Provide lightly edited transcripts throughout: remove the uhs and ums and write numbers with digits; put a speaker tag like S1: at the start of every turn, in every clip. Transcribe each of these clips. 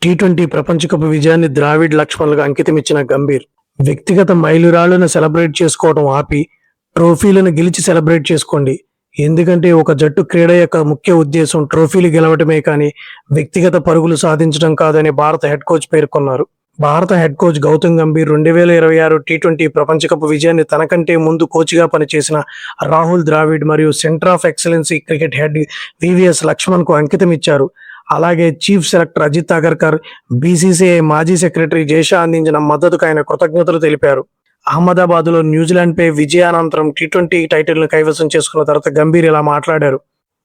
S1: T20 ప్రపంచ cup విజయాన్ని ద్రావిడ్, లక్ష్మణ్లకు అంకితమిచ్చిన గంభీర్ వ్యక్తిగత మైలురాళ్లను సెలబ్రేట్ చేసుకోవడం ఆపి ట్రోఫీలను గెలిచి సెలబ్రేట్ చేసుకోండి. ఎందుకంటే ఒక జట్టు క్రీడ యొక్క ముఖ్య ఉద్దేశం ట్రోఫీలు గెలవటమే కానీ వ్యక్తిగత పరుగులు సాధించడం కాదని భారత హెడ్ కోచ్ పేర్కొన్నారు. భారత హెడ్ కోచ్ గౌతమ్ గంభీర్ 2026 టీ20 ప్రపంచ కప్ విజయాన్ని తనకంటే ముందు కోచ్గా పనిచేసిన రాహుల్ ద్రావిడ్ మరియు centre of excellency cricket head VVS లక్ష్మణ్కు అంకితమిచ్చారు. అలాగే chief selector Ajit Agarkar, BCCI మాజీ సెక్రటరీ జైషా అందించిన మద్దతుకు ఆయన కృతజ్ఞతలు తెలిపారు. అహ్మదాబాద్లో న్యూజిలాండ్పై విజయానంతరం టీ20 టైటిల్ను కైవసం చేసుకున్న తర్వాత గంభీర్ ఇలా మాట్లాడారు.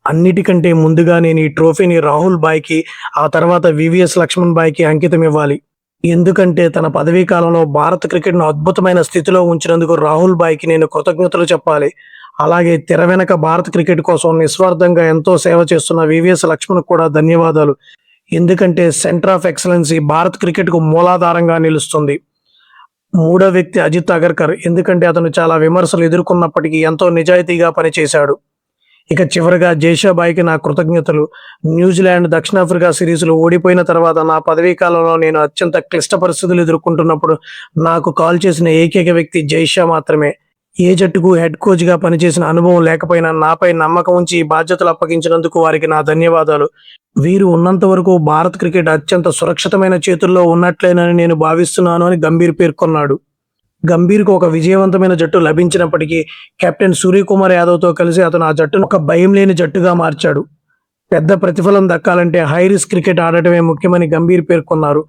S1: అన్నిటికంటే ముందుగా నేను ఈ ట్రోఫీని రాహుల్ బాయ్కి, ఆ తర్వాత వివిఎస్ లక్ష్మణ్ బాయ్కి అంకితం ఇవ్వాలి. ఎందుకంటే తన పదవీ కాలంలో భారత క్రికెట్ను అద్భుతమైన స్థితిలో ఉంచినందుకు రాహుల్ బాయ్కి నేను కృతజ్ఞతలు చెప్పాలి. అలాగే తెర వెనక భారత క్రికెట్ కోసం నిస్వార్థంగా ఎంతో సేవ చేస్తున్న వివిఎస్ లక్ష్మణ్ కూడా ధన్యవాదాలు. ఎందుకంటే సెంటర్ ఆఫ్ ఎక్సలెన్సీ భారత క్రికెట్కు మూలాధారంగా నిలుస్తుంది. మూడో వ్యక్తి అజిత్ అగర్కర్, ఎందుకంటే అతను చాలా విమర్శలు ఎదుర్కొన్నప్పటికీ ఎంతో నిజాయితీగా పనిచేశాడు. ఇక చివరిగా జైషాబాయికి నా కృతజ్ఞతలు. న్యూజిలాండ్, దక్షిణాఫ్రికా సిరీస్లు ఓడిపోయిన తర్వాత నా పదవీ కాలంలో నేను అత్యంత క్లిష్ట పరిస్థితులు ఎదుర్కొంటున్నప్పుడు నాకు కాల్ చేసిన ఏకైక వ్యక్తి జైషా మాత్రమే. ఏ జట్టుకు హెడ్ కోచ్గా పనిచేసిన అనుభవం లేకపోయినా నాపై నమ్మకం ఉంచి ఈ బాధ్యతలు అప్పగించినందుకు వారికి నా ధన్యవాదాలు. వీరు ఉన్నంత వరకు భారత క్రికెట్ అత్యంత సురక్షితమైన చేతుల్లో ఉన్నట్లేనని నేను భావిస్తున్నాను అని గంభీర్ పేర్కొన్నాడు. గంభీర్కు ఒక విజయవంతమైన జట్టు లభించినప్పటికీ కెప్టెన్ సూర్యకుమార్ యాదవ్తో కలిసి అతను ఆ జట్టును ఒక భయం లేని జట్టుగా మార్చాడు. పెద్ద ప్రతిఫలం దక్కాలంటే హై రిస్క్ క్రికెట్ ఆడటమే ముఖ్యమని గంభీర్ పేర్కొన్నారు.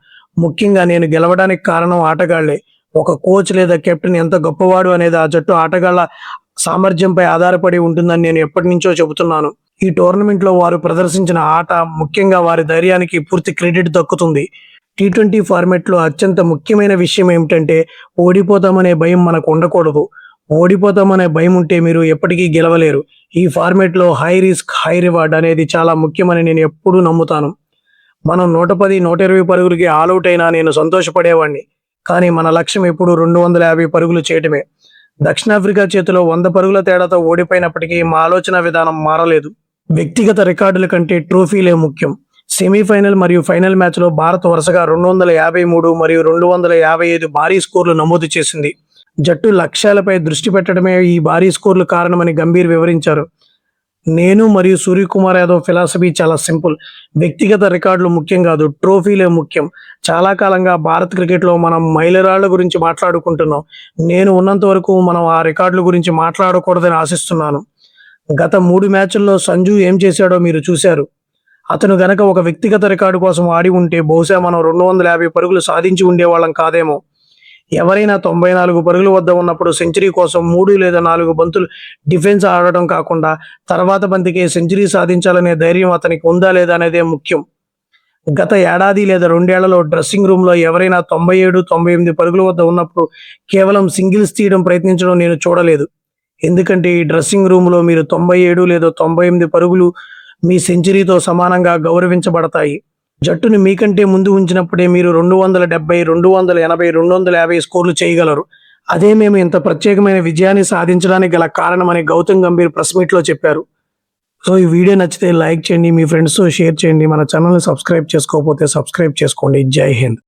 S1: ముఖ్యంగా నేను గెలవడానికి కారణం ఆటగాళ్లే. ఒక కోచ్ లేదా కెప్టెన్ ఎంత గొప్పవాడు అనేది ఆ జట్టు ఆటగాళ్ల సామర్థ్యంపై ఆధారపడి ఉంటుందని నేను ఎప్పటి నుంచో చెబుతున్నాను. ఈ టోర్నమెంట్లో వారు ప్రదర్శించిన ఆట, ముఖ్యంగా వారి ధైర్యానికి పూర్తి క్రెడిట్ దక్కుతుంది. టీ20 ఫార్మాట్లో అత్యంత ముఖ్యమైన విషయం ఏమిటంటే ఓడిపోతామనే భయం మనకు ఉండకూడదు. ఓడిపోతామనే భయం ఉంటే మీరు ఎప్పటికీ గెలవలేరు. ఈ ఫార్మాట్లో హై రిస్క్ హై రివార్డ్ అనేది చాలా ముఖ్యమని నేను ఎప్పుడూ నమ్ముతాను. మనం 110, 120 పరుగులకి ఆల్అవుట్ అయినా నేను సంతోషపడేవాడిని. కానీ మన లక్ష్యం ఎప్పుడు 250 పరుగులు చేయటమే. దక్షిణాఫ్రికా చేతిలో 100 పరుగుల తేడాతో ఓడిపోయినప్పటికీ మా ఆలోచన విధానం మారలేదు. వ్యక్తిగత రికార్డుల కంటే ట్రోఫీలే ముఖ్యం. సెమీఫైనల్ మరియు ఫైనల్ మ్యాచ్లో భారత్ వరుసగా 253 మరియు 255 భారీ స్కోర్లు నమోదు చేసింది. జట్టు లక్ష్యాలపై దృష్టి పెట్టడమే ఈ భారీ స్కోర్లు కారణమని గంభీర్ వివరించారు. నేను మరియు సూర్యకుమార్ యాదవ్ ఫిలాసఫీ చాలా సింపుల్. వ్యక్తిగత రికార్డులు ముఖ్యం కాదు, ట్రోఫీలే ముఖ్యం. చాలా కాలంగా భారత్ క్రికెట్లో మనం మైలురాళ్ల గురించి మాట్లాడుకుంటున్నాం. నేను ఉన్నంత వరకు మనం ఆ రికార్డుల గురించి మాట్లాడకూడదని ఆశిస్తున్నాను. గత 3 మ్యాచ్ల్లో సంజు ఏం చేశాడో మీరు చూశారు. అతను గనక ఒక వ్యక్తిగత రికార్డు కోసం ఆడి ఉంటే బహుశా మనం 250 పరుగులు సాధించి ఉండేవాళ్ళం కాదేమో. ఎవరైనా 94 పరుగుల వద్ద ఉన్నప్పుడు సెంచరీ కోసం 3 లేదా 4 బంతులు డిఫెన్స్ ఆడటం కాకుండా తర్వాత బంతికే సెంచరీ సాధించాలనే ధైర్యం అతనికి ఉందా లేదా అనేదే ముఖ్యం. గత ఏడాది లేదా 2 ఏళ్లలో డ్రెస్సింగ్ రూమ్లో ఎవరైనా 97, 98 పరుగుల వద్ద ఉన్నప్పుడు కేవలం సింగిల్స్ తీయడం ప్రయత్నించడం నేను చూడలేదు. ఎందుకంటే ఈ డ్రెస్సింగ్ రూమ్లో మీరు 97 లేదా 98 పరుగులు మీ సెంచరీతో సమానంగా గౌరవించబడతాయి. జట్టును మీకంటే ముందు ఉంచినప్పుడే మీరు 270, 280, 250 స్కోర్లు చేయగలరు. అదే మేము ఇంత ప్రత్యేకమైన విజయాన్ని సాధించడానికి గల కారణమని గౌతమ్ గంభీర్ ప్రెస్ మీట్లో చెప్పారు. సో ఈ వీడియో నచ్చితే లైక్ చేయండి, మీ ఫ్రెండ్స్తో షేర్ చేయండి. మన ఛానల్ని సబ్స్క్రైబ్ చేసుకోకపోతే సబ్స్క్రైబ్ చేసుకోండి. జై హింద్.